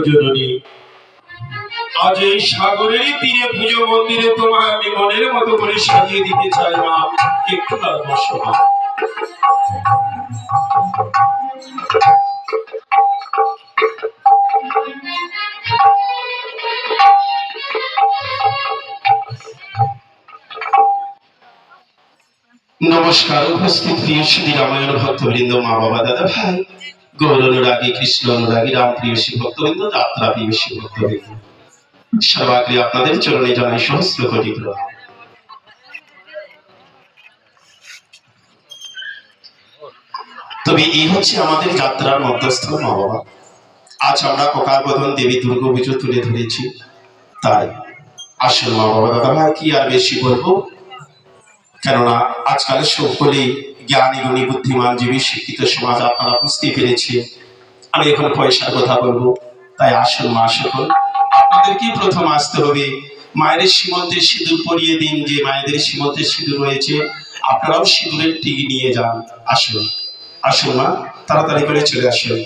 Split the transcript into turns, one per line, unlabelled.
জননী, আজ এই সাগরের তীরে পুজো মন্দিরে তোমার আমি মনের মতো করে সাজিয়ে দিতে চাই মা, একটু বসো মা। নমস্কার উপস্থিত প্রিয় শ্রী রামায়ণ ভক্তবৃন্দ, মা বাবা, দাদা ভাই, গৌর অনুরাগী, কৃষ্ণ অনুরাগী, রাম প্রিয়সী ভক্তবৃন্দ, যাত্রা প্রিয়সী ভক্তবৃন্দ, সবাইকে আপনাদের চরণে জানাই সহস্র কোটি প্রণাম। তবে এই হচ্ছে আমাদের যাত্রার মধ্যস্থ মা বাবা। আজ আমরা ককারবোধন দেবী দুর্গা পুজো তুলে ধরেছি, তাই আসল মা বাবা, দাদা ভাই, কি আর বেশি বলবো, কেননা আজকাল সকলেই জ্ঞানী গুণী বুদ্ধিমান জীবী শিক্ষিত সমাজ, আপনারা বুঝতে পেরেছে। আমি এখন পয়সার কথা বলবো, তাই আসল মা সকল আপনাদেরকে প্রথম আসতে হবে। মায়েদের সীমন্তে সিঁদুর পরিয়ে দিন, যে মায়েদের সীমন্তে সিঁদুর রয়েছে আপনারাও সিঁদুরের টিকি নিয়ে যান। আসুন আসুন মা, তাড়াতাড়ি করে চলে আসুন।